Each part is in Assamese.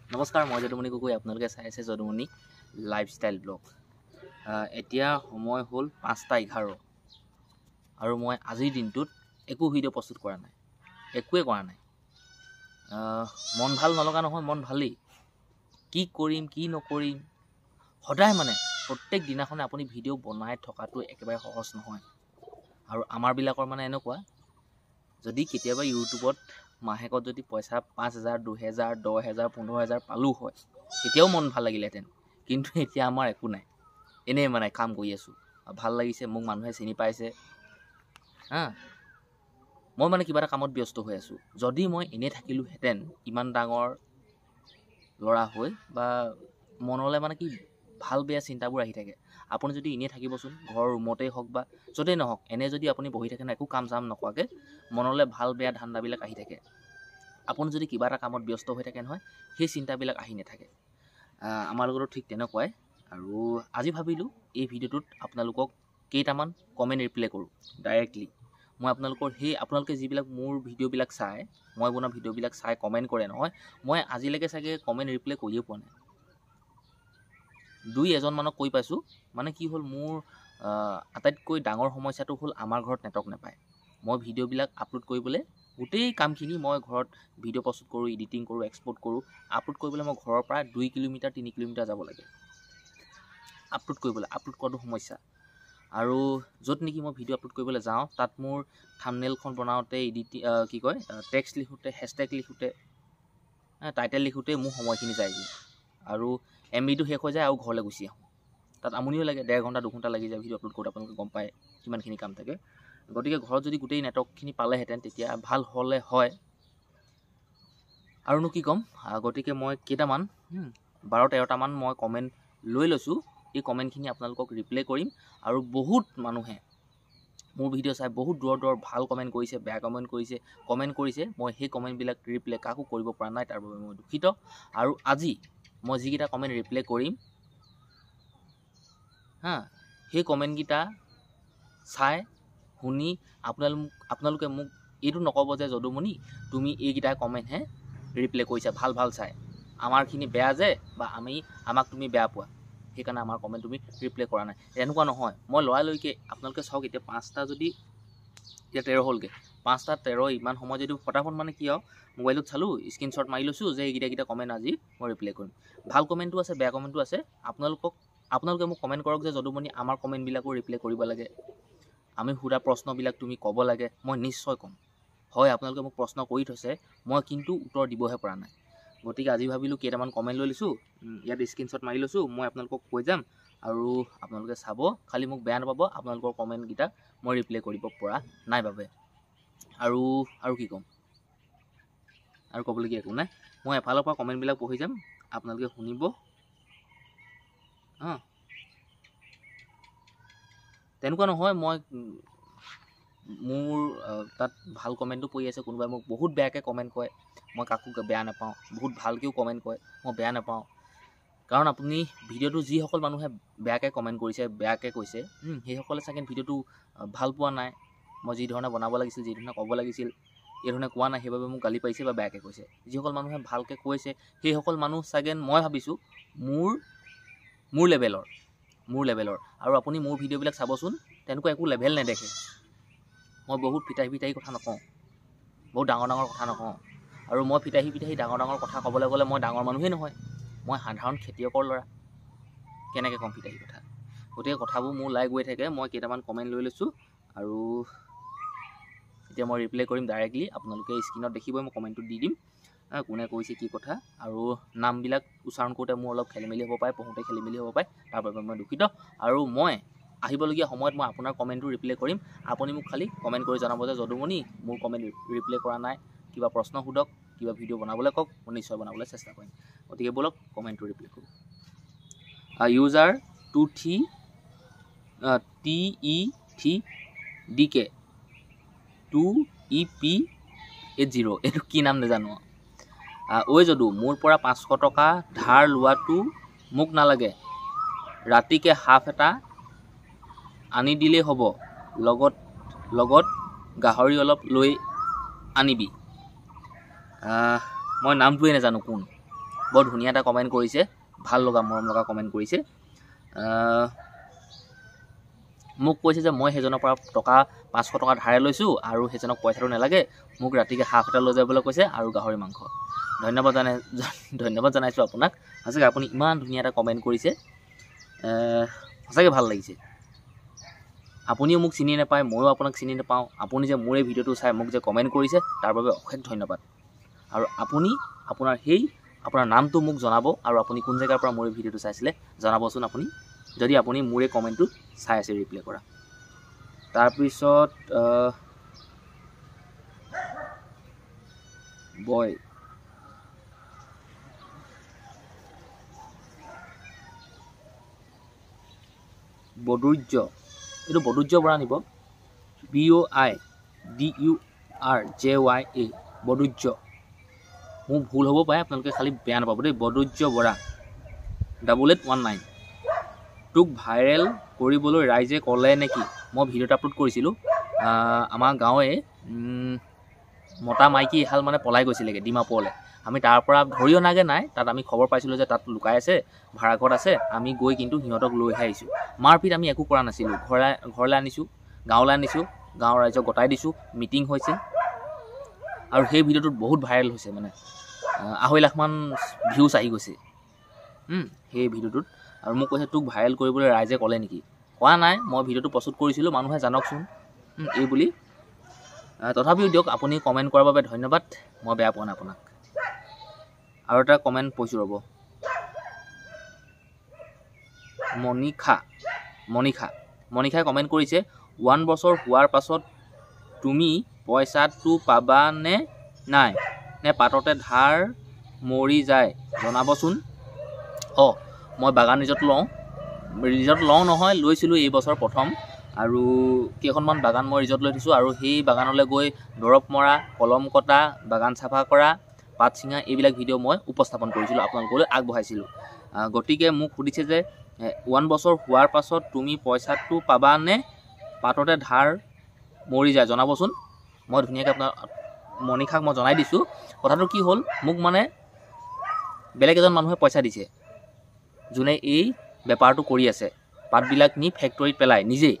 নমস্কাৰ, মই যদুমণি গগৈ। আপোনালোকে চাই আছে যদুমণি লাইফষ্টাইল ব্লগ। এতিয়া সময় হ'ল 5:11 আৰু মই আজিৰ দিনটোত একো ভিডিঅ' প্ৰস্তুত কৰা নাই, একোৱে কৰা নাই। মন ভাল নলগা নহয়, মন ভালেই। কি কৰিম কি নকৰিম সদায় প্ৰত্যেক দিনাখনে আপুনি ভিডিঅ' বনাই থকাটো একেবাৰে সহজ নহয়। আৰু আমাৰবিলাকৰ এনেকুৱা, যদি কেতিয়াবা ইউটিউবত মাহেকত যদি পইচা 5,000, 2,000, 10,000, 15,000 পালোঁ হয়, তেতিয়াও মন ভাল লাগিলেহেঁতেন। কিন্তু এতিয়া আমাৰ একো নাই, এনেই কাম কৰি আছোঁ। ভাল লাগিছে, মোক মানুহে চিনি পাইছে। মই কিবা এটা কামত ব্যস্ত হৈ আছোঁ। যদি মই এনেই থাকিলোহেঁতেন, ইমান ডাঙৰ ল'ৰা হৈ বা মনলৈ কি ভাল বেয়া চিন্তাবোৰ আহি থাকে। আপুনি যদি এনেই থাকিবচোন, ঘৰৰ ৰুমতেই হওক বা য'তেই নহওক, এনে যদি আপুনি বহি থাকে একো কাম চাম নকৰাকৈ, মনলৈ ভাল বেয়া ধান্দাবিলাক আহি থাকে। আপুনি যদি কিবা এটা কামত ব্যস্ত হৈ থাকে নহয়, সেই চিন্তাবিলাক আহি নাথাকে। আমাৰ লগতো ঠিক তেনেকুৱাই। আৰু আজি ভাবিলোঁ এই ভিডিঅ'টোত আপোনালোকক কেইটামান কমেণ্ট ৰিপ্লাই কৰোঁ ডাইৰেক্টলি। মই আপোনালোকে যিবিলাক মোৰ ভিডিঅ'বিলাক চাই, মই বনোৱা ভিডিঅ'বিলাক চাই কমেণ্ট কৰে নহয়, মই আজিলৈকে চাগে কমেণ্ট ৰিপ্লাই কৰিয়ে পোৱা নাই। 2-এজন মানক কৈ পাইছোঁ। কি হ'ল, মোৰ আটাইতকৈ ডাঙৰ সমস্যাটো হ'ল আমাৰ ঘৰত নেটৱৰ্ক নাপায়। মই ভিডিঅ'বিলাক আপলোড কৰিবলৈ, গোটেই কামখিনি মই ঘৰত ভিডিঅ' প্ৰস্তুত কৰোঁ, এডিটিং কৰোঁ, এক্সপৰ্ট কৰোঁ। আপলোড কৰিবলৈ মই ঘৰৰ পৰা 2 কিলোমিটাৰ 3 কিলোমিটাৰ যাব লাগে আপলোড কৰাটো সমস্যা। আৰু য'ত নেকি মই ভিডিঅ' আপলোড কৰিবলৈ যাওঁ, তাত মোৰ থাম্বনেইলখন বনাওঁতে, টেক্সট লিখোঁতে, হেছটেগ লিখোঁতে, টাইটেল লিখোঁতে মোৰ সময়খিনি যায়গৈ। আৰু MBটো শেষ হৈ যায় আৰু ঘৰলৈ গুচি আহোঁ। তাত আমনিও লাগে, 1.5 ঘণ্টা 2 ঘণ্টা লাগি যায় ভিডিঅ' আপলোড কৰোঁতে। আপোনালোকে গম পায় কিমানখিনি কাম থাকে। গতিকে ঘৰত যদি গোটেই নেটৱৰ্কখিনি পালেহেঁতেন, তেতিয়া ভাল হ'লে হয়। আৰুনো কি ক'ম। গতিকে মই কেইটামান 12-13টামান মই কমেণ্ট লৈ লৈছোঁ। এই কমেণ্টখিনি আপোনালোকক ৰিপ্লাই কৰিম। আৰু বহুত মানুহে মোৰ ভিডিঅ' চাই বহুত দূৰৰ ভাল কমেণ্ট কৰিছে, বেয়া কমেণ্ট কৰিছে। মই সেই কমেণ্টবিলাক ৰিপ্লাই কাকো কৰিব পৰা নাই, তাৰ বাবে মই দুখিত। আৰু আজি মই যিকেইটা কমেণ্ট ৰিপ্লাই কৰিম, সেই কমেণ্টকেইটা চাই শুনি আপোনালোকে মোক এইটো নক'ব যে যদুমণি তুমি এইকেইটা কমেণ্টহে ৰিপ্লাই কৰিছা ভাল চাই, আমাৰখিনি বেয়া যে, বা আমাক তুমি বেয়া পোৱা, সেইকাৰণে আমাৰ কমেণ্ট তুমি ৰিপ্লাই কৰা নাই। এনেকুৱা নহয়। মই লৰালৰিকৈ আপোনালোকে চাওক, এতিয়া 5টা যদি, এতিয়া 13 হ'লগৈ, 5টা-13 ইমান সময় যদি ফটাফট কি আৰু মোবাইলত চালোঁ, স্ক্ৰীনশ্বট মাৰি লৈছোঁ যে এইকেইটা কমেণ্ট আজি মই ৰিপ্লাই কৰিম। ভাল কমেণ্টো আছে, বেয়া কমেণ্টো আছে। আপোনালোকে মোক কমেণ্ট কৰক যে যদুমণি আমাৰ কমেণ্টবিলাকো ৰিপ্লাই কৰিব লাগে, আমি সোধা প্ৰশ্নবিলাক তুমি ক'ব লাগে। মই নিশ্চয় ক'ম। হয়, আপোনালোকে মোক প্ৰশ্ন কৰি থৈছে, মই কিন্তু উত্তৰ দিবহে পৰা নাই। গতিকে আজি ভাবিলোঁ কেইটামান কমেণ্ট লৈ লৈছোঁ, ইয়াত স্ক্ৰীনশ্বট মাৰি লৈছোঁ, মই আপোনালোকক কৈ যাম। আৰু আপোনালোকে চাব, খালি মোক বেয়া নাপাব, আপোনালোকৰ কমেণ্টকেইটা মই ৰিপ্লাই কৰিব পৰা নাই বাবে। আৰু কি ক'ম, আৰু ক'বলগীয়া একো নাই। মই এফালৰ পৰা কমেণ্টবিলাক পঢ়ি যাম, আপোনালোকে শুনিব। তেনেকুৱা নহয় মোৰ তাত ভাল কমেণ্টো পৰি আছে, কোনোবাই মোক বহুত বেয়াকৈ কমেণ্ট কৰে, মই কাকো বেয়া নাপাওঁ। বহুত ভালকৈও কমেণ্ট কৰে, মই বেয়া নাপাওঁ। কাৰণ আপুনি ভিডিঅ'টো যিসকল মানুহে বেয়াকৈ কমেণ্ট কৰিছে, বেয়াকৈ কৈছে, সেইসকলে চাগে ভিডিঅ'টো ভাল পোৱা নাই। মই যি ধৰণে বনাব লাগিছিল, যি ধৰণে ক'ব লাগিছিল, এই ধৰণে কোৱা নাই, সেইবাবে মোক গালি পাৰিছে বা বেয়াকৈ কৈছে। যিসকল মানুহে ভালকৈ কৈছে, সেইসকল মানুহ চাগে মই ভাবিছোঁ মোৰ লেভেলৰ। আৰু আপুনি মোৰ ভিডিঅ'বিলাক চাবচোন, তেনেকুৱা একো লেভেল নেদেখে। মই বহুত ফিতাহি কথা নকওঁ, বহুত ডাঙৰ কথা নকওঁ। আৰু মই ফিতাহি ডাঙৰ কথা ক'বলৈ গ'লে মই ডাঙৰ মানুহেই নহয়, মই সাধাৰণ খেতিয়কৰ ল'ৰা। কেনেকৈ ক'ম ফিতাহি কথা? গতিকে কথাবোৰ মোৰ লাই গৈ থাকে। মই কেইটামান কমেণ্ট লৈ লৈছোঁ, আৰু এতিয়া মই ৰিপ্লাই কৰিম ডাইৰেক্টলি। আপোনালোকে স্ক্ৰীণত দেখিবই, মই কমেণ্টটো দি দিম, কোনে কৈছে কি কথা। আৰু নামবিলাক উচ্চাৰণ কৰোঁতে মোৰ অলপ খেলিমেলি হ'ব পাৰে, পঢ়োঁতে খেলিমেলি হ'ব পাৰে, তাৰ বাবে মই দুখিত। আৰু মই আহিবলগীয়া সময়ত মই আপোনাৰ কমেণ্টটো ৰিপ্লাই কৰিম। আপুনি মোক খালি কমেণ্ট কৰি জনাব যে যদুমণি মোৰ কমেণ্ট ৰিপ্লাই কৰা নাই, কিবা প্ৰশ্ন সোধক, কিবা ভিডিঅ' বনাবলৈ কওক, মই নিশ্চয় বনাবলৈ চেষ্টা কৰিম। গতিকে ব'লক কমেণ্টটো ৰিপ্লাই কৰোঁ। ইউজাৰ 2TEPDK 2EP80, এইটো কি নাম নাজানো। ঐ যদু, মোৰ পৰা 500 টকা ধাৰ লোৱাটো মোক নালাগে, ৰাতিকৈ হাফ এটা আনি দিলেই হ'ব, লগত গাহৰি অলপ লৈ আনিবি। মই নামটোৱে নাজানো কোন। বৰ ধুনীয়া এটা কমেণ্ট কৰিছে, ভাল লগা মৰম লগা কমেণ্ট কৰিছে। মোক কৈছে যে মই সেইজনৰ পৰা টকা 500 টকা ধাৰে লৈছোঁ আৰু সেইজনক পইচাটো নালাগে, মোক ৰাতিকৈ হাঁহ এটা লৈ যাবলৈ কৈছে আৰু গাহৰি মাংস। ধন্যবাদ জনাইছোঁ আপোনাক। সঁচাকৈ আপুনি ইমান ধুনীয়া এটা কমেণ্ট কৰিছে, সঁচাকৈ ভাল লাগিছে। আপুনিও মোক চিনি নাপায়, ময়ো আপোনাক চিনি নাপাওঁ। আপুনি যে মোৰ এই ভিডিঅ'টো চাই মোক যে কমেণ্ট কৰিছে তাৰ বাবে অশেষ ধন্যবাদ। আৰু আপুনি আপোনাৰ নামটো মোক জনাব আৰু আপুনি কোন জেগাৰ পৰা মোৰ এই ভিডিঅ'টো চাইছিলে জনাবচোন আপুনি, যদি আপুনি মোৰ এই কমেণ্টটো চাই আছে ৰিপ্লাই কৰা। তাৰপিছত বদুৰ্য, এইটো বদুৰ্য বৰা নিব, BOIDURJYA বদুৰ্য। মোৰ ভুল হ'ব পাৰে, আপোনালোকে খালি বেয়া নাপাব দেই। বদুৰ্য বৰা 8819। তোক ভাইৰেল কৰিবলৈ ৰাইজে ক'লে নেকি? মই ভিডিঅ' এটা আপলোড কৰিছিলোঁ। আমাৰ গাঁৱে মতা মাইকী এহাল মানে পলাই গৈছিলেগৈ ডিমাপুৰলৈ। আমি তাৰ পৰা ধৰি অনাগৈ নাই, তাত আমি খবৰ পাইছিলোঁ যে তাত লুকাই আছে, ভাড়াঘৰত আছে। আমি গৈ কিন্তু সিহঁতক লৈহে আহিছোঁ। মাৰপিট আমি একো কৰা নাছিলোঁ। ঘৰলৈ আনিছোঁ, গাঁৱলৈ আনিছোঁ, গাঁৱৰ ৰাইজক গতাই দিছোঁ, মিটিং হৈছে আৰু সেই ভিডিঅ'টোত বহুত ভাইৰেল হৈছে, মানে 2.5 লাখমান ভিউজ আহি গৈছে সেই ভিডিঅ'টোত। আৰু মোক কৈছে তোক ভাইৰেল কৰিবলৈ ৰাইজে ক'লে নেকি? কোৱা নাই, মই ভিডিঅ'টো প্ৰস্তুত কৰিছিলোঁ, মানুহে জানকচোন এই বুলি। তথাপিও দিয়ক, আপুনি কমেণ্ট কৰাৰ বাবে ধন্যবাদ, মই বেয়া পোৱা নাই আপোনাক। আৰু এটা কমেণ্ট পঢ়িছোঁ ৰ'ব। মণিষাই কমেণ্ট কৰিছে, 1 বছৰ হোৱাৰ পাছত তুমি পইচাটো পাবা নে নাই, নে পাততে ধাৰ মৰি যায় জনাবচোন। মই বাগান ৰিজৰ্ট লওঁ নহয়, লৈছিলোঁ এই বছৰ প্ৰথম। আৰু কেইখনমান বাগান মই ৰিজৰ্ট লৈ থৈছোঁ। আৰু সেই বাগানলৈ গৈ দৰৱ মৰা, কলম কটা, বাগান চাফা কৰা, পাত ছিঙা এইবিলাক ভিডিঅ' মই উপস্থাপন কৰিছিলোঁ, আপোনালোকলৈ আগবঢ়াইছিলোঁ। গতিকে মোক সুধিছে যে 1 বছৰ হোৱাৰ পাছত তুমি পইচাটো পাবা নে পাততে ধাৰ মৰি যায় জনাবচোন। মই ধুনীয়াকৈ মণিষাক মই জনাই দিছোঁ। কথাটো কি হ'ল, মোক মানে বেলেগ এজন মানুহে পইচা দিছে, যোনে এই বেপাৰটো কৰি আছে। পাতবিলাক নি ফেক্টৰীত পেলায় নিজেই।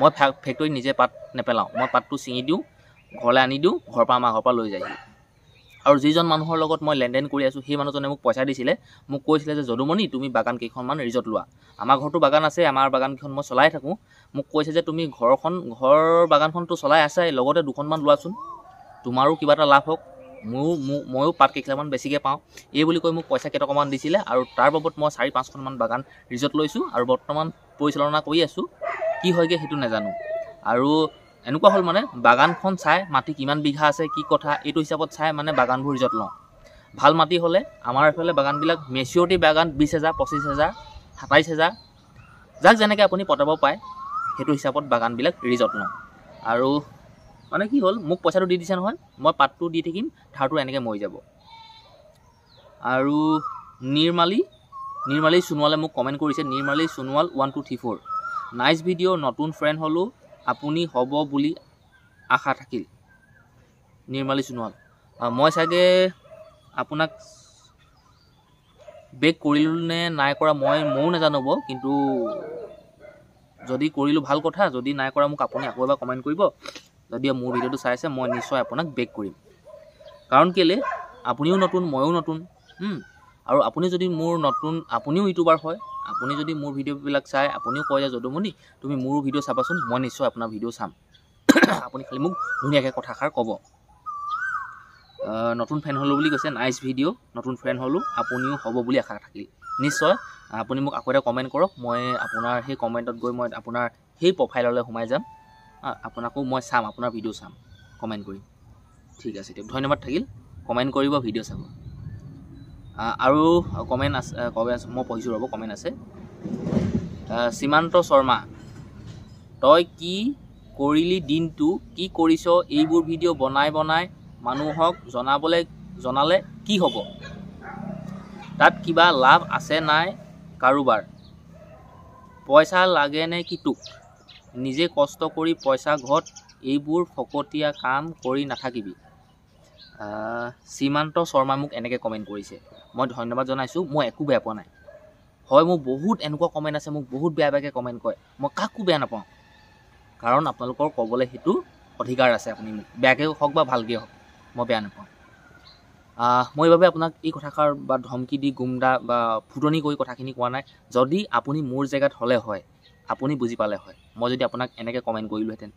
মই ফেক্টৰীত নিজে পাত নেপেলাওঁ, মই পাতটো ছিঙি দিওঁ, ঘৰলৈ আনি দিওঁ, আমাৰ ঘৰৰ পৰা লৈ যায়হি। আৰু যিজন মানুহৰ লগত মই লেনদেন কৰি আছোঁ, সেই মানুহজনে মোক পইচা দিছিলে। মোক কৈছিলে যে যদুমণি তুমি বাগান কেইখনমান ৰিজৰ্ট লোৱা। আমাৰ ঘৰতো বাগান আছে, আমাৰ বাগানকেইখন মই চলাই থাকোঁ। মোক কৈছে যে তুমি ঘৰ বাগানখনটো চলাই আছাই, লগতে 2খনমান লোৱাচোন, তোমাৰো কিবা এটা লাভ হওক, ময়ো পাত কেইখিলামান বেছিকৈ পাওঁ। এই বুলি কৈ মোক পইচা কেইটকামান দিছিলে। আৰু তাৰ বাবদ মই 4-5খনমান বাগান ৰিজৰ্ট লৈছোঁ আৰু বৰ্তমান পৰিচালনা কৰি আছোঁ। কি হয়গৈ সেইটো নাজানো। আৰু এনেকুৱা হ'ল মানে বাগানখন চাই, মাটি কিমান বিঘা আছে, কি কথা, এইটো হিচাপত চাই মানে বাগানবোৰ ৰিজৰ্ট লওঁ। ভাল মাটি হ'লে আমাৰ এইফালে বাগানবিলাক মেচিয়ৰিটি বাগান 20,000, 25,000, 27,000, যাক যেনেকৈ আপুনি পটাব পায় সেইটো হিচাপত বাগানবিলাক ৰিজৰ্ট লওঁ। আৰু মানে কি হ'ল, মোক পইচাটো দি দিছে নহয়, মই পাতটো দি থাকিম, ধাৰটো এনেকৈ মৰি যাব। আৰু নিৰ্মালী সোণোৱালে মোক কমেণ্ট কৰিছে, নিৰ্মালী সোণোৱাল 1234। নাইচ ভিডিঅ', নতুন ফ্ৰেণ্ড হ'লোঁ, আপুনি হ'ব বুলি আশা থাকিল। নিৰ্মালী সোণোৱাল, মই চাগে আপোনাক বেক কৰিলোঁ নে নাই কৰা ময়ো নাজানো, কিন্তু যদি কৰিলোঁ ভাল কথা, যদি নাই কৰা মোক আপুনি আকৌ এবাৰ কমেণ্ট কৰিব। যদি মোৰ ভিডিঅ'টো চাই আছে, মই নিশ্চয় আপোনাক বেক কৰিম। কাৰণ কেলৈ, আপুনিও নতুন, ময়ো নতুন। আৰু আপুনি যদি আপুনিও ইউটিউবাৰ হয়, আপুনি যদি মোৰ ভিডিঅ'বিলাক চাই আপুনিও কয় যে যদুমণি তুমি মোৰো ভিডিঅ' চাবাচোন, মই নিশ্চয় আপোনাৰ ভিডিঅ' চাম। আপুনি খালি মোক ধুনীয়াকৈ কথাষাৰ ক'ব। নতুন ফ্ৰেণ্ড হ'লোঁ বুলি কৈছে, নাইচ ভিডিঅ', নতুন ফ্ৰেণ্ড হ'লোঁ, আপুনিও হ'ব বুলি আশা থাকিল। নিশ্চয় আপুনি মোক আকৌ এটা কমেণ্ট কৰক, মই আপোনাৰ সেই কমেণ্টত গৈ মই আপোনাৰ সেই প্ৰফাইললৈ সোমাই যাম, আপোনাকো মই চাম, আপোনাৰ ভিডিঅ' চাম, কমেণ্ট কৰিম। ঠিক আছে দিয়ক, ধন্যবাদ থাকিল, কমেণ্ট কৰিব, ভিডিঅ' চাব। আৰু কমেণ্ট আছে, মই পঢ়িছোঁ ৰ'ব, কমেণ্ট আছে। সীমান্ত শৰ্মা, তই কি কৰিলি দিনটো, কি কৰিছ, এইবোৰ ভিডিঅ' বনাই মানুহক জনালে কি হ'ব, তাত কিবা লাভ আছে নাই কাৰোবাৰ, পইচা লাগে নে কি তোক, নিজে কষ্ট কৰি পইচা ঘট, এইবোৰ ফকতীয়া কাম কৰি নাথাকিবি। সীমান্ত শৰ্মা মোক এনেকৈ কমেণ্ট কৰিছে। মই ধন্যবাদ জনাইছোঁ। মই একো বেয়া পোৱা নাই। হয়, মোৰ বহুত এনেকুৱা কমেণ্ট আছে, মোক বহুত বেয়া বেয়াকৈ কমেণ্ট কৰে, মই কাকো বেয়া নাপাওঁ, কাৰণ আপোনালোকৰ ক'বলৈ সেইটো অধিকাৰ আছে। আপুনি মোক বেয়াকৈ হওক বা ভালকৈ হওক, মই বেয়া নাপাওঁ। মই এইবাবে আপোনাক এই কথাষাৰ বা ধমকি দি গুণ্ডা বা ফুটনি কৰি কথাখিনি কোৱা নাই। যদি আপুনি মোৰ জেগাত হ'লে হয়, আপুনি বুজি পালে হয়। মই যদি আপোনাক এনেকৈ কমেণ্ট কৰিলোহেঁতেন,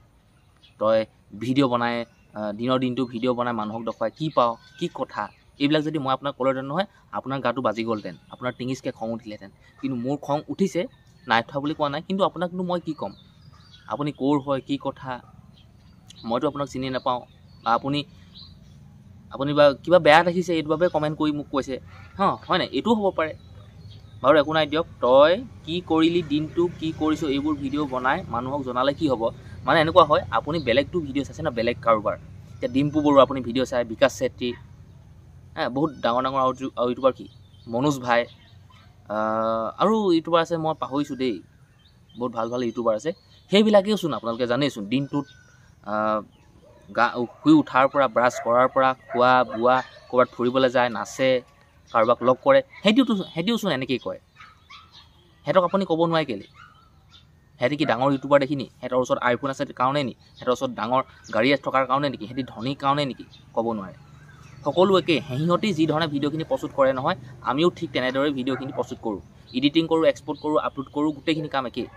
তই ভিডিঅ' বনাই দিনৰ দিনটো ভিডিঅ' বনাই মানুহক দেখুৱাই কি পাওঁ, কি কথা, এইবিলাক যদি মই আপোনাক ক'লোহেঁতেন নহয়, আপোনাৰ গাটো বাজি গ'লহেঁতেন, আপোনাৰ টিঙিচকৈ খং উঠিলেহেঁতেন। কিন্তু মোৰ খং উঠিছে, নাই উঠা বুলি কোৱা নাই। কিন্তু আপোনাকনো মই কি ক'ম, আপুনি ক'ৰ হয়, কি কথা, মইতো আপোনাক চিনি নাপাওঁ। আপুনি বা কিবা বেয়া দেখিছে, এইটোৰ বাবে কমেণ্ট কৰি মোক কৈছে, হয় নাই? এইটোও হ'ব পাৰে। বাৰু একো নাই দিয়ক। তই কি কৰিলি দিনটো, কি কৰিছ, এইবোৰ ভিডিঅ' বনাই মানুহক জনালে কি হ'ব? মানে এনেকুৱা হয়, আপুনি বেলেগটো ভিডিঅ' চাইছে না, বেলেগ কাৰোবাৰ। এতিয়া ডিম্পু বৰুৱা আপুনি ভিডিঅ' চাই, বিকাশ চেত্ৰী, বহুত ডাঙৰ ডাঙৰ ইউটিউবাৰ, কি মনোজ ভাই, আৰু ইউটিউবাৰ আছে, মই পাহৰিছোঁ দেই, বহুত ভাল ভাল ইউটিউবাৰ আছে। সেইবিলাকেওচোন আপোনালোকে জানেইচোন, দিনটোত শুই উঠাৰ পৰা, ব্ৰাছ কৰাৰ পৰা, খোৱা বোৱা, ক'ৰবাত ফুৰিবলৈ যায়, নাচে, কাৰোবাক লগ কৰে, সিহঁতিওচোন এনেকেই কয়। সিহঁতক আপুনি ক'ব নোৱাৰে কেলৈ? সিহঁতি কি ডাঙৰ ইউটিউবাৰ দেখি নি? সিহঁতৰ ওচৰত আইফোন আছে কাৰণে নি? সিহঁতৰ ওচৰত ডাঙৰ গাড়ী থকাৰ কাৰণে নেকি? সিহঁতি ধনী কাৰণে নেকি? ক'ব নোৱাৰে। সকলো একেই। সিহঁতি যি ধৰণে ভিডিঅ'খিনি প্ৰস্তুত কৰে নহয়, আমিও ঠিক তেনেদৰে ভিডিঅ'খিনি প্ৰস্তুত কৰোঁ, এডিটিং কৰোঁ, এক্সপৰ্ট কৰোঁ, আপলোড কৰোঁ, গোটেইখিনি কাম একেই।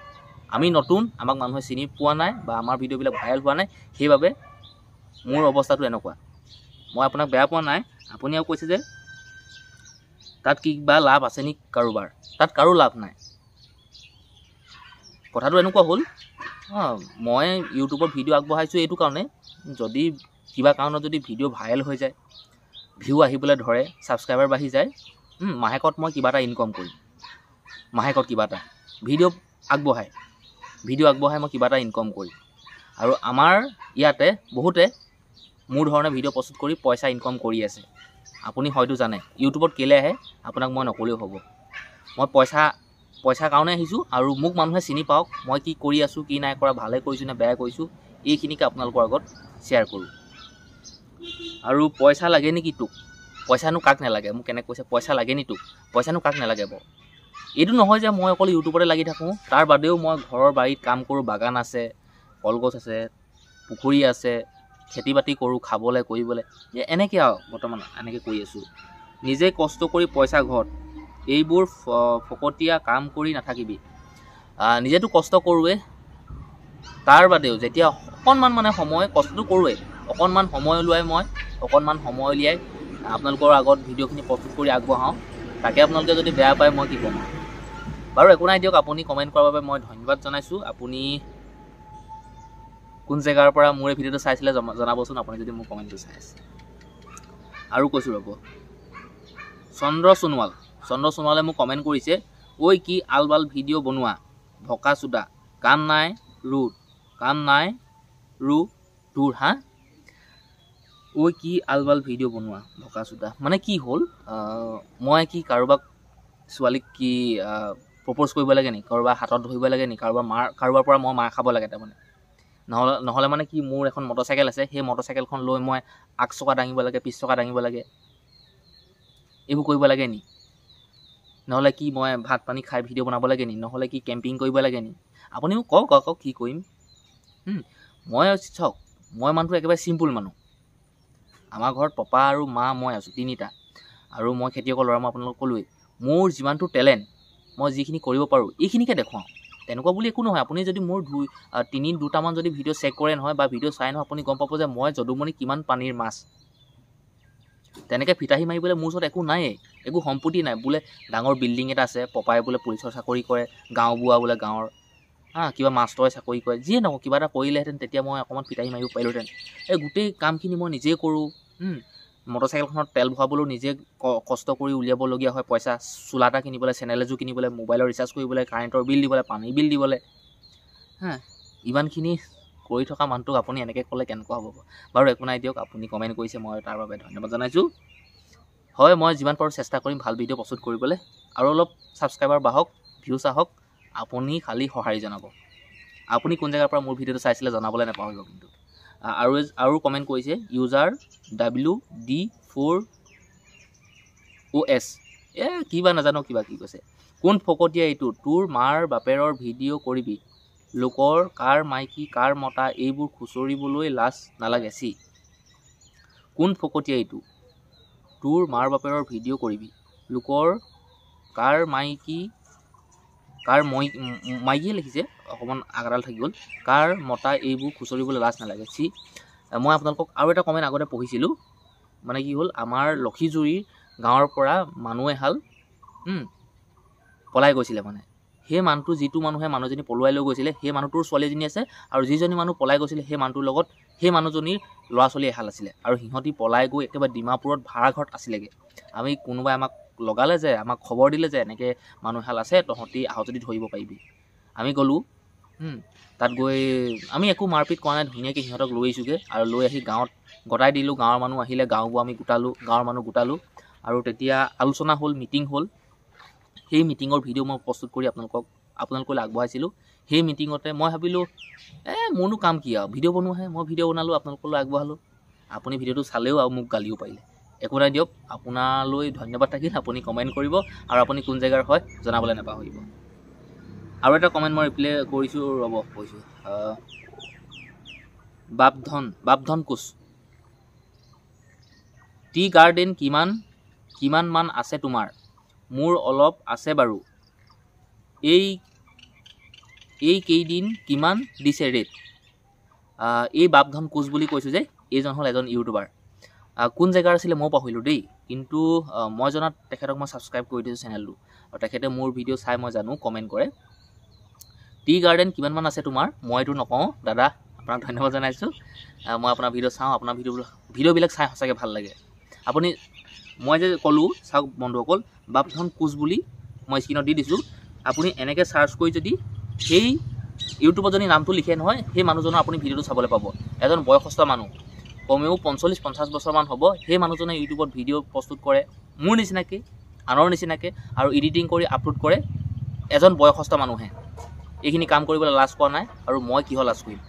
আমি নতুন, আমাক মানুহে চিনি পোৱা নাই বা আমাৰ ভিডিঅ'বিলাক ভাইৰেল হোৱা নাই, সেইবাবে মোৰ অৱস্থাটো এনেকুৱা। মই আপোনাক বেয়া পোৱা নাই। আপুনি আৰু কৈছে যে তাত কিবা লাভ আছে নেকি কাৰোবাৰ? তাত কাৰো লাভ নাই। কথাটো এনেকুৱা হ'ল, মই ইউটিউবত ভিডিঅ' আগবঢ়াইছোঁ এইটো কাৰণে, যদি কিবা কাৰণত যদি ভিডিঅ' ভাইৰেল হৈ যায়, ভিউ আহিবলৈ ধৰে, ছাবস্ক্ৰাইবাৰ বাঢ়ি যায়, মাহেকত মই কিবা এটা ইনকম কৰিম। মাহেকত কিবা এটা ভিডিঅ' আগবঢ়াই মই কিবা এটা ইনকম কৰিম। আৰু আমাৰ ইয়াতে বহুতে মোৰ ধৰণে ভিডিঅ' প্ৰস্তুত কৰি পইচা ইনকম কৰি আছে। আপুনি হয়তো জানে ইউটিউবত কেলৈ আহে, আপোনাক মই নকলেও হ'ব। মই পইচাৰ কাৰণে আহিছোঁ, আৰু মোক মানুহে চিনি পাওক, মই কি কৰি আছোঁ, কি নাই কৰা, ভালে কৰিছোঁ নে বেয়া কৰিছোঁ, এইখিনিকে আপোনালোকৰ আগত শ্বেয়াৰ কৰোঁ। আৰু পইচা লাগে নেকি তোক? পইচানো কাক নালাগে? মোক কেনেকৈ কৈছে, পইচা লাগে নি তোক? পইচানো কাক নালাগে বাৰু? এইটো নহয় যে মই অকল ইউটিউবতে লাগি থাকোঁ, তাৰ বাদেও মই ঘৰৰ বাৰীত কাম কৰোঁ, বাগান আছে, কলগছ আছে, পুখুৰী আছে, খেতি বাতি কৰোঁ, খাবলৈ কৰিবলৈ, এনেকৈ আৰু বৰ্তমান এনেকৈ কৰি আছোঁ। নিজে কষ্ট কৰি পইচা ঘৰত, এইবোৰ ফকতীয়া কাম কৰি নাথাকিবি। নিজেতো কষ্ট কৰোঁৱে, তাৰ বাদেও যেতিয়া অকণমান মানে সময় কষ্টটো কৰোঁৱে, অকণমান সময় উলিয়াই আপোনালোকৰ আগত ভিডিঅ'খিনি প্ৰস্তুত কৰি আগবঢ়াওঁ। তাকে আপোনালোকে যদি বেয়া পায়, মই কি ক'ম? বাৰু একো নাই দিয়ক। আপুনি কমেণ্ট কৰাৰ বাবে মই ধন্যবাদ জনাইছোঁ। আপুনি কোন জেগাৰ পৰা মোৰ এই ভিডিঅ'টো চাইছিলে জনাবচোন, আপুনি যদি মোৰ কমেণ্টটো চাই আছে। আৰু কৈছোঁ ৰ'ব, চন্দ্ৰ সোণোৱালে মোক কমেণ্ট কৰিছে, ঐ কি আলবাল ভিডিঅ' বনোৱা, ভকা চোদা, কাম নাই ৰু তোৰ, ঐ কি আলবাল ভিডিঅ' বনোৱা, ভকা চোদা মানে কি হ'ল? মই কি কাৰোবাক ছোৱালীক কি প্ৰপ'জ কৰিব লাগে নেকি? কাৰোবাৰ হাতত ধৰিব লাগে নেকি? কাৰোবাৰ পৰা মই মাৰ খাব লাগে তাৰমানে? নহ'লে মানে কি, মোৰ এখন মটৰচাইকেল আছে, সেই মটৰচাইকেলখন লৈ মই আগ চকা দাঙিব লাগে, পিছ চকা দাঙিব লাগে, এইবোৰ কৰিব লাগে নি? নহ'লে কি মই ভাত পানী খাই ভিডিঅ' বনাব লাগে নি? নহ'লে কি কেম্পিং কৰিব লাগে নি? আপুনি মোক কওক আকৌ কি কৰিম? চাওক, মই মানুহটো একেবাৰে চিম্পুল মানুহ। আমাৰ ঘৰত পাপা আৰু মা, মই আছোঁ, তিনিটা। আৰু মই খেতিয়কৰ ল'ৰা, মই আপোনালোকক ক'লোৱেই। মোৰ যিমানটো টেলেণ্ট, মই যিখিনি কৰিব পাৰোঁ, এইখিনিকে দেখুৱাওঁ। তেনেকুৱা বুলি একো নহয়। আপুনি যদি মোৰ দুটামান যদি ভিডিঅ' চেক কৰে নহয়, বা ভিডিঅ' চাই নহয়, আপুনি গম পাব যে মই যদুমণি কিমান পানীৰ মাছ। তেনেকৈ ফিতাহী মাৰিবলৈ মোৰ ওচৰত একো নায়েই, একো সম্পত্তি নাই। বোলে ডাঙৰ বিল্ডিং এটা আছে, পপাই বোলে পুলিচৰ চাকৰি কৰে, গাঁওবুঢ়া বোলে গাঁৱৰ, কিবা মাষ্টৰে চাকৰি কৰে, যিয়ে নকওঁ, কিবা এটা কৰিলেহেঁতেন, তেতিয়া মই অকণমান ফিতাহী মাৰিব পাৰিলোহেঁতেন। এই গোটেই কামখিনি মই নিজেই কৰোঁ। মটৰচাইকেলখনত তেল ভৰাবলৈও নিজে কষ্ট কৰি উলিয়াবলগীয়া হয় পইচা, চোলা এটা কিনিবলৈ, চেনেল এযোৰ কিনিবলৈ, মোবাইলৰ ৰিচাৰ্জ কৰিবলৈ, কাৰেণ্টৰ বিল দিবলৈ, পানীৰ বিল দিবলৈ, ইমানখিনি কৰি থকা মানুহটোক আপুনি এনেকৈ ক'লে কেনেকুৱা হ'ব? বাৰু একো নাই দিয়ক। আপুনি কমেণ্ট কৰিছে, মই তাৰ বাবে ধন্যবাদ জনাইছোঁ। হয়, মই যিমান পাৰোঁ চেষ্টা কৰিম ভাল ভিডিঅ' প্ৰস্তুত কৰিবলৈ, আৰু অলপ ছাবস্ক্ৰাইবাৰ বাঢ়ক, ভিউজ আহক। আপুনি খালী সঁহাৰি জনাব। আপুনি কোন জেগাৰ পৰা মোৰ ভিডিঅ'টো চাইছিলে জনাবলৈ নাপাহৰিব কিন্তু। আৰু কমেণ্ট কৰিছে, ইউজাৰ WD4OS কিবা নাজানো কিবা কি কৈছে কোন ফকতীয়া এইটো তোৰ মাৰ বাপেৰৰ ভিডিঅ' কৰিবি লোকৰ কাৰ মাইকী কাৰ মতা এইবোৰ খুচৰিবলৈ লাজ নালাগে চি কোন ফকতীয়া এইটো তোৰ মাৰ বাপেৰৰ ভিডিঅ' কৰিবি লোকৰ কাৰ মাইকী কাৰ মাইকীয়ে লিখিছে অকণমান আগাডাল থাকি গ'ল কাৰ মতা এইবোৰ খুচৰিবলৈ লাজ নালাগে চি মই আপোনালোকক আৰু এটা কমেণ্ট আগতে পঢ়িছিলোঁ মানে কি হ'ল আমাৰ লক্ষীজুৰিৰ গাঁৱৰ পৰা মানুহ এহাল পলাই গৈছিলে মানে সেই মানুহটো যিটো মানুহে মানুহজনী পলুৱাই লৈ গৈছিলে সেই মানুহটোৰ ছোৱালীজনী আছে আৰু যিজনী মানুহ পলাই গৈছিলে সেই মানুহটোৰ লগত সেই মানুহজনীৰ ল'ৰা ছোৱালী এহাল আছিলে আৰু সিহঁতি পলাই গৈ একেবাৰে ডিমাপুৰত ভাড়া ঘৰত আছিলেগৈ আমি কোনোবাই আমাক লগালে যে আমাক খবৰ দিলে যে এনেকৈ মানুহ এহাল আছে তহঁতি আহ যদি ধৰিব পাৰিবি আমি গ'লোঁ তাত গৈ আমি একো মাৰপিট কৰা নাই ধুনীয়াকৈ সিহঁতক লৈ আহিছোঁগৈ আৰু লৈ আহি গাঁৱত গতাই দিলোঁ গাঁৱৰ মানুহ আহিলে গাঁওবোৰ আমি গাঁৱৰ মানুহ গোটালোঁ আৰু তেতিয়া আলোচনা হ'ল মিটিং হ'ল সেই মিটিঙৰ ভিডিঅ' মই প্ৰস্তুত কৰি আপোনালোকলৈ আগবঢ়াইছিলোঁ সেই মিটিঙতে মই ভাবিলোঁ মোৰনো কাম কি আৰু ভিডিঅ' বনোৱাহে মই ভিডিঅ' বনালোঁ আপোনালোকলৈ আগবঢ়ালোঁ আপুনি ভিডিঅ'টো চালেও আৰু মোক গালিও পাৰিলে একো নাই দিয়ক আপোনালৈ ধন্যবাদ থাকিল আপুনি কমেণ্ট কৰিব আৰু আপুনি কোন জেগাৰ হয় জনাবলৈ নাপাহৰিব আৰু এটা কমেণ্ট মই ৰিপ্লাই কৰিছোঁ ৰ'ব কৈছোঁ বাপধন কোচ টি গাৰ্ডেন কিমান মান আছে তোমাৰ মোৰ অলপ আছে বাৰু এই কেইদিন কিমান দিছে ৰেট এই বাপধন কোচ বুলি কৈছোঁ যে এইজন হ'ল এজন ইউটিউবাৰ কোন জেগাৰ আছিলে মই পাহৰিলোঁ দেই কিন্তু মই জনাত তেখেতক মই ছাবস্ক্ৰাইব কৰি দিছোঁ চেনেলটো আৰু তেখেতে মোৰ ভিডিঅ' চাই মই জানো কমেণ্ট কৰে টি গাৰ্ডেন কিমানমান আছে তোমাৰ মই এইটো নকওঁ দাদা আপোনাক ধন্যবাদ জনাইছোঁ মই আপোনাৰ ভিডিঅ' চাওঁ আপোনাৰ ভিডিঅ'বিলাক চাই সঁচাকৈ ভাল লাগে আপুনি মই যে ক'লোঁ চাওক বন্ধুসকল বাপধন কোচ বুলি মই স্ক্ৰীণত দি দিছোঁ আপুনি এনেকৈ চাৰ্চ কৰি যদি সেই ইউটিউবত যদি নামটো লিখে নহয় সেই মানুহজনৰ আপুনি ভিডিঅ'টো চাবলৈ পাব এজন বয়সস্থ মানুহ কমেও 40-50 বছৰমান হ'ব সেই মানুহজনে ইউটিউবত ভিডিঅ' প্ৰস্তুত কৰে মোৰ নিচিনাকৈ আনৰ নিচিনাকৈ আৰু এডিটিং কৰি আপলোড কৰে এজন বয়সস্থ মানুহে এইখিনি কাম কৰিবলৈ লাজ কৰা নাই আৰু মই কিহৰ লাজ কৰিম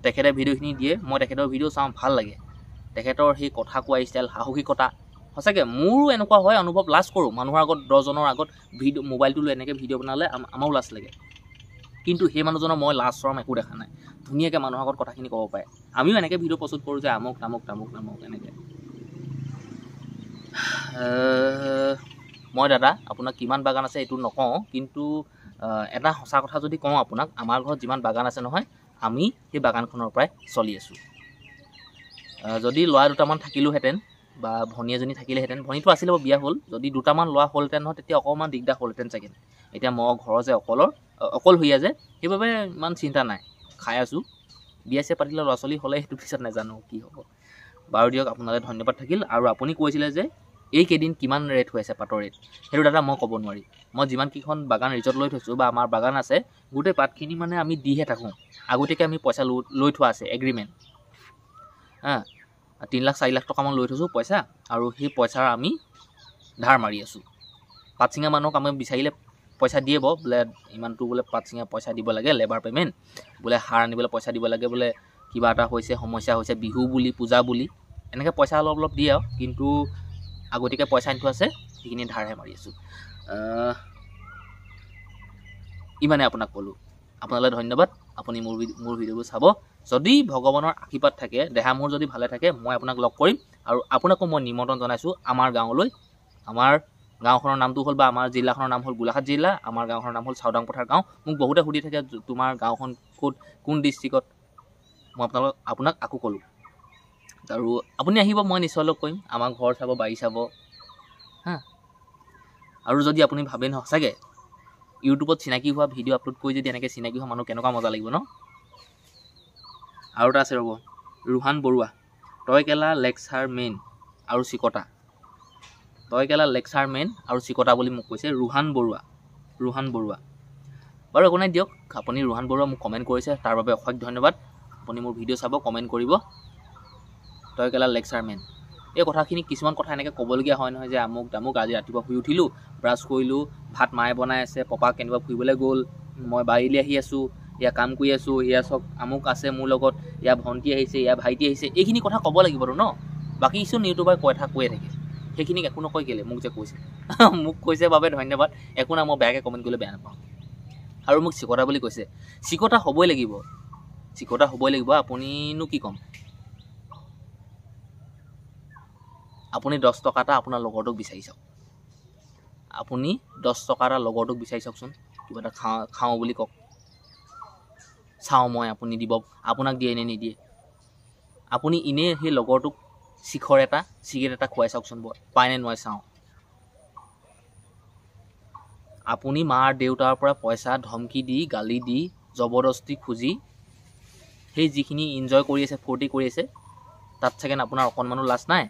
তেখেতে ভিডিঅ'খিনি দিয়ে মই তেখেতৰ ভিডিঅ' চাওঁ ভাল লাগে তেখেতৰ সেই কথা কোৱা ষ্টাইল সাহসিকতা সঁচাকৈ মোৰো এনেকুৱা হয় অনুভৱ লাজ কৰোঁ মানুহৰ আগত 10জনৰ আগত মোবাইলটো লৈ এনেকৈ ভিডিঅ' বনালে আমাৰো লাজ লাগে কিন্তু সেই মানুহজনৰ মই লাজ চৰম একো দেখা নাই ধুনীয়াকৈ মানুহৰ আগত কথাখিনি ক'ব পাৰে আমিও এনেকৈ ভিডিঅ' প্ৰস্তুত কৰোঁ যে আমুক এনেকৈ মই দাদা আপোনাক কিমান বাগান আছে এইটো নকওঁ কিন্তু এটা সঁচা কথা যদি কওঁ আপোনাক আমাৰ ঘৰত যিমান বাগান আছে নহয় আমি সেই বাগানখনৰ পৰাই চলি আছোঁ যদি ল'ৰা দুটামান থাকিলোহেঁতেন বা ভনী এজনী থাকিলেহেঁতেন ভনীটো আছিলে বিয়া হ'ল যদি দুটামান ল'ৰা হ'লহেঁতেন নহয় তেতিয়া অকণমান দিগদাৰ হ'লহেঁতেন চাগে এতিয়া মই ঘৰৰ যে অকলশৰীয়া যে সেইবাবে ইমান চিন্তা নাই খাই আছোঁ বিয়া চিয়া পাতিলে ল'ৰা ছোৱালী হ'লে সেইটো পিছত নাজানো কি হ'ব বাৰু দিয়ক আপোনালৈ ধন্যবাদ থাকিল আৰু আপুনি কৈছিলে যে এইকেইদিন কিমান ৰেট হৈ আছে পাতৰ ৰেট সেইটো দাদা মই ক'ব নোৱাৰি মই যিমানকেইখন বাগান ৰিজৰ্ট লৈ থৈছোঁ বা আমাৰ বাগান আছে গোটেই পাতখিনি মানে আমি দিহে থাকোঁ আগতীয়াকৈ আমি পইচা লৈ থোৱা আছে এগ্ৰিমেণ্ট 3-4 লাখ টকামান লৈ থৈছোঁ পইচা আৰু সেই পইচাৰ আমি ধাৰ মাৰি আছোঁ পাত ছিঙা মানুহক আমি বিচাৰিলে পইচা দিয়ে বোলে ইমানটো বোলে পাত ছিঙা পইচা দিব লাগে লেবাৰ পে'মেণ্ট বোলে সাৰ আনিবলৈ পইচা দিব লাগে বোলে কিবা এটা হৈছে সমস্যা হৈছে বিহু বুলি পূজা বুলি এনেকৈ পইচা অলপ দিয়ে আৰু কিন্তু আগতীয়াকৈ পইচা আনি থোৱা আছে সেইখিনি ধাৰহে মাৰি আছোঁ ইমানে আপোনাক ক'লোঁ আপোনালৈ ধন্যবাদ আপুনি মোৰ ভিডিঅ'বোৰ চাব যদি ভগৱানৰ আশীৰ্বাদ থাকে দেহা মোৰ যদি ভালে থাকে মই আপোনাক লগ কৰিম আৰু আপোনাকো মই নিমন্ত্ৰণ জনাইছোঁ আমাৰ গাঁৱলৈ আমাৰ গাঁওখনৰ নামটো হ'ল বা আমাৰ জিলাখনৰ নাম হ'ল গোলাঘাট জিলা আমাৰ গাঁওখনৰ নাম হ'ল চাওদাংপথাৰ গাঁও মোক বহুতে সুধি থাকে তোমাৰ গাঁওখন ক'ত কোন ডিষ্ট্ৰিক্টত মই আপোনাক আকৌ ক'লোঁ আৰু আপুনি আহিব মই নিশ্চয় লগ কৰিম আমাৰ ঘৰ চাব বাৰী চাব আৰু যদি আপুনি ভাবে নহয় সঁচাকৈ ইউটিউবত চিনাকি হোৱা ভিডিঅ' আপলোড কৰি যদি এনেকৈ চিনাকি হোৱা মানুহ কেনেকুৱা মজা লাগিব ন আৰু এটা আছে ৰ'ব ৰোহান বৰুৱা তইকেলা লেকচাৰ মেইন আৰু চিকটা তইকেলা লেকচাৰ মেইন আৰু চিকটা বুলি মোক কৈছে ৰোহান বৰুৱা বাৰু একো নাই দিয়ক আপুনি ৰোহান বৰুৱা মোক কমেণ্ট কৰিছে তাৰ বাবে অশেষ ধন্যবাদ আপুনি মোৰ ভিডিঅ' চাব কমেণ্ট কৰিব তইকেলা লেকচাৰ মেইন এই কথাখিনি কিছুমান কথা এনেকৈ ক'বলগীয়া হয় নহয় যে আমুক তামুক আজি ৰাতিপুৱা শুই উঠিলোঁ ব্ৰাছ কৰিলোঁ ভাত মায়ে বনাই আছে পপা কেনিবা ফুৰিবলৈ গ'ল মই বাৰীলৈ আহি আছোঁ ইয়া কাম কৰি আছোঁ ইয়া চব আমুক আছে মোৰ লগত ইয়া ভণ্টি আহিছে ইয়া ভাইটি আহিছে এইখিনি কথা ক'ব লাগিবতো ন বাকী কিছু ইউটিউবাৰে কৈয়ে থাকে সেইখিনিক একো নকয় কেলে মোক যে কৈছে মোক কৈছে বাবে ধন্যবাদ একো না মই বেয়াকৈ কমেণ্ট কৰিলে বেয়া নাপাওঁ আৰু মোক চিকতা বুলি কৈছে চিকতা হ'বই লাগিব আপুনিনো কি ক'ম আপুনি 10 টকা এটা আপোনাৰ লগৰটোক বিচাৰি চাওক আপুনি 10 টকা এটা লগৰটোক বিচাৰি চাওকচোন কিবা এটা খাওঁ বুলি কওক চাওঁ মই আপুনি দিব আপোনাক দিয়ে নে নিদিয়ে আপুনি ইনে সেই লগৰটোক চিগাৰেট এটা খুৱাই চাওকচোন পায় নে নোৱাৰে চাওঁ আপুনি মাৰ দেউতাৰ পৰা পইচা ধমকি দি গালি দি জবৰদস্তি খুজি সেই যিখিনি এনজয় কৰি আছে ফূৰ্তি কৰি আছে তাত চাগে আপোনাৰ অকণমানো লাজ নাই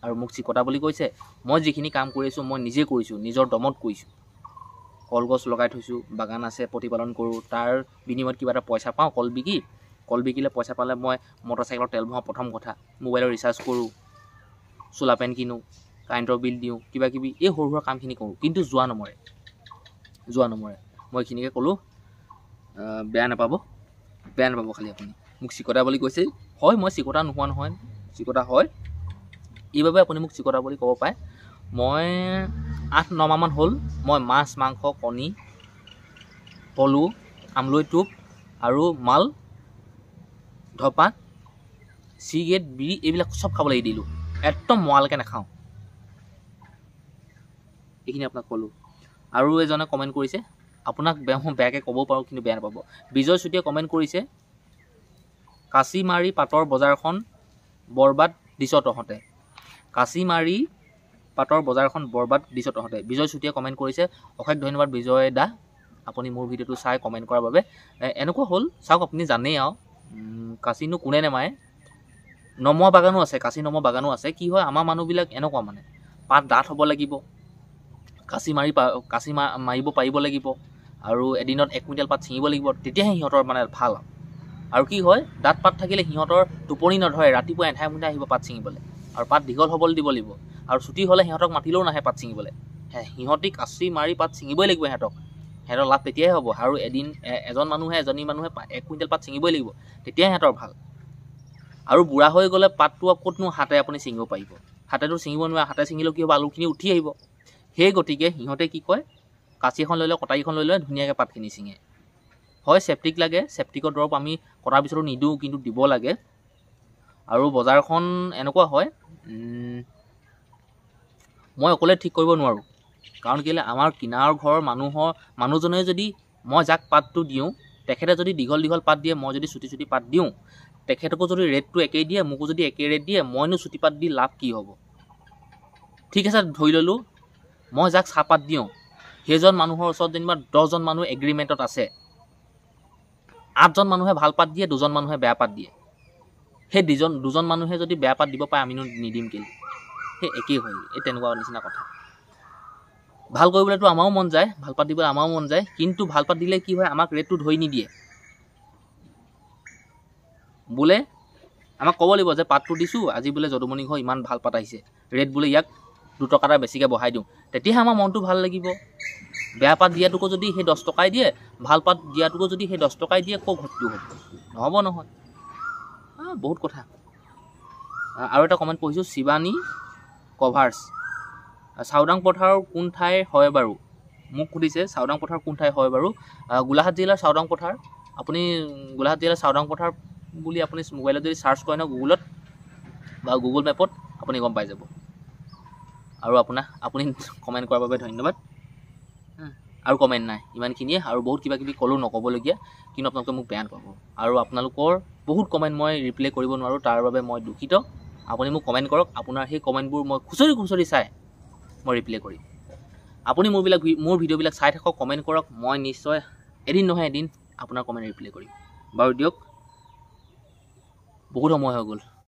আৰু মোক চিকতা বুলি কৈছে মই যিখিনি কাম কৰি আছোঁ মই নিজে কৰিছোঁ নিজৰ দমত কৰিছোঁ কলগছ লগাই থৈছোঁ বাগান আছে প্ৰতিপালন কৰোঁ তাৰ বিনিময়ত কিবা এটা পইচা পাওঁ কল বিকিলে পইচা পালে মই মটৰচাইকেলৰ তেল ভৰাওঁ প্ৰথম কথা মোবাইলৰ ৰিচাৰ্জ কৰোঁ চোলা পেণ্ট কিনো কাৰেণ্টৰ বিল দিওঁ কিবা কিবি এই সৰু সুৰা কামখিনি কৰোঁ কিন্তু যোৱা নমৰে মই এইখিনিকে ক'লোঁ বেয়া নাপাব খালি আপুনি মোক চিকতা বুলি কৈছে হয় মই চিকতা নোহোৱা নহয় চিকতা হয় এইবাবে আপুনি মোক চিকতা বুলি ক'ব পাৰে মই 8-9 মাহমান হ'ল মই মাছ মাংস কণী পলু আমলৈ টোপ আৰু মাল ধপাত চিগেট বিড়ি এইবিলাক চব খাবলৈ দিলোঁ একদম মৰালৈকে নাখাওঁ এইখিনি আপোনাক ক'লোঁ আৰু এজনে কমেণ্ট কৰিছে আপোনাক বেয়াকৈ ক'ব পাৰোঁ কিন্তু বেয়া নাপাব বিজয় চুতীয়ে কমেণ্ট কৰিছে কাঁচিমাৰি পাটৰ বজাৰখন বৰবাদ দিছ তহঁতে বিজয় চুতীয়ে কমেণ্ট কৰিছে অশেষ ধন্যবাদ বিজয় দা আপুনি মোৰ ভিডিঅ'টো চাই কমেণ্ট কৰাৰ বাবে এনেকুৱা হ'ল চাওক আপুনি জানেই আৰু কাঁচিনো কোনে নেমাৰে নমোৱা বাগানো আছে কাঁচি নমোৱা বাগানো আছে কি হয় আমাৰ মানুহবিলাক এনেকুৱা মানে পাত ডাঠ হ'ব লাগিব কাঁচি মাৰিব পাৰিব লাগিব আৰু এদিনত 1 কুইণ্টেল পাত ছিঙিব লাগিব তেতিয়াহে সিহঁতৰ মানে ভাল আৰু কি হয় দাঁত পাত থাকিলে সিহঁতৰ টোপনি নধৰে ৰাতিপুৱা এন্ধাই মুন্ধাই আহিব পাত ছিঙিবলৈ আৰু পাত দীঘল হ'বলৈ দিব লাগিব আৰু ছুটি হ'লে সিহঁতক মাতিলেও নাহে পাত ছিঙিবলৈ সিহঁতি কাঁচি মাৰি পাত ছিঙিবই লাগিব সিহঁতৰ লাভ তেতিয়াহে হ'ব আৰু এজনী মানুহে 1 কুইণ্টেল পাত ছিঙিবই লাগিব তেতিয়াহে সিহঁতৰ ভাল আৰু বুঢ়া হৈ গ'লে পাতটো ক'তনো হাতে আপুনি ছিঙিব পাৰিব হাতেতো ছিঙিব নোৱাৰে হাতে ছিঙিলেও কি হ'ব আলুখিনি উঠি আহিব সেই গতিকে সিহঁতে কি কয় কাঁচি এখন লৈ লয় কটাৰীখন লৈ লয় ধুনীয়াকৈ পাতখিনি ছিঙে হয় চেপ্টিক লাগে চেপ্টিকৰ দৰৱ আমি কটাৰ পিছতো নিদিওঁ কিন্তু দিব লাগে আৰু বজাৰখন এনেকুৱা হয় মই অকলে ঠিক কৰিব নোৱাৰোঁ কাৰণ কেলৈ আমাৰ কিনাৰ ঘৰৰ মানুহজনে যদি মই যাক পাতটো দিওঁ তেখেতে যদি দীঘল পাত দিয়ে মই যদি চুটি পাত দিওঁ তেখেতকো যদি ৰেটটো একেই দিয়ে মোকো যদি একেই ৰেট দিয়ে মইনো চুটি পাত দি লাভ কি হ'ব ঠিক আছে ধৰি ল'লোঁ মই যাক চাহপাত দিওঁ সেইজন মানুহৰ ওচৰত যেনিবা 10জন মানুহ এগ্ৰিমেণ্টত আছে 8জন মানুহে ভাল পাত দিয়ে 2জন মানুহে বেয়া পাত দিয়ে সেই দুজন মানুহে যদি বেয়া পাত দিব পাৰে আমিনো নিদিম কেলৈ সেই একেই হয় এই তেনেকুৱা নিচিনা কথা ভাল কৰিবলৈতো আমাৰো মন যায় ভাল পাত দিবলৈ আমাৰো মন যায় কিন্তু ভাল পাত দিলে কি হয় আমাক ৰেটটো ধৰি নিদিয়ে বোলে আমাক ক'ব লাগিব যে পাতটো দিছোঁ আজি বোলে যদুমণি ঘৰ ইমান ভাল পাত আহিছে ৰেট বোলে ইয়াক 2 টকা এটা বেছিকৈ বঢ়াই দিওঁ তেতিয়াহে আমাৰ মনটো ভাল লাগিব বেয়া পাত দিয়াটোকো যদি সেই 10 টকাই দিয়ে ভাল পাত দিয়াটোকো যদি সেই 10 টকাই দিয়ে ক'ৰ ঘটিটো হ'ব নহয় বহুত কথা আৰু এটা কমেণ্ট পঢ়িছোঁ শিৱানী কভাৰ্ছ চাওদাং পথাৰৰ কোন ঠাই হয় বাৰু মোক সুধিছে চাওদাং পথাৰ কোন ঠাই হয় বাৰু গোলাঘাট জিলাৰ চাওদাং পথাৰ আপুনি গোলাঘাট জিলাৰ চাওদাং পথাৰ বুলি আপুনি মোবাইলত যদি চাৰ্চ কৰে ন গুগলত বা গুগল মেপত আপুনি গম পাই যাব আৰু আপুনি কমেণ্ট কৰাৰ বাবে ধন্যবাদ আৰু কমেণ্ট নাই ইমানখিনিয়ে আৰু বহুত কিবা কিবি ক'লেও নক'বলগীয়া কিন্তু আপোনালোকে মোক বেয়া নাপাব আৰু আপোনালোকৰ বহুত কমেণ্ট মই ৰিপ্লাই কৰিব নোৱাৰোঁ তাৰ বাবে মই দুখিত আপুনি মোক কমেণ্ট কৰক আপোনাৰ সেই কমেণ্টবোৰ মই খুচৰি চাই মই ৰিপ্লাই কৰিম আপুনি মোৰ ভিডিঅ'বিলাক চাই থাকক কমেণ্ট কৰক মই নিশ্চয় এদিন নহয় এদিন আপোনাৰ কমেণ্ট ৰিপ্লাই কৰিম বাৰু দিয়ক বহুত সময় হৈ গ'ল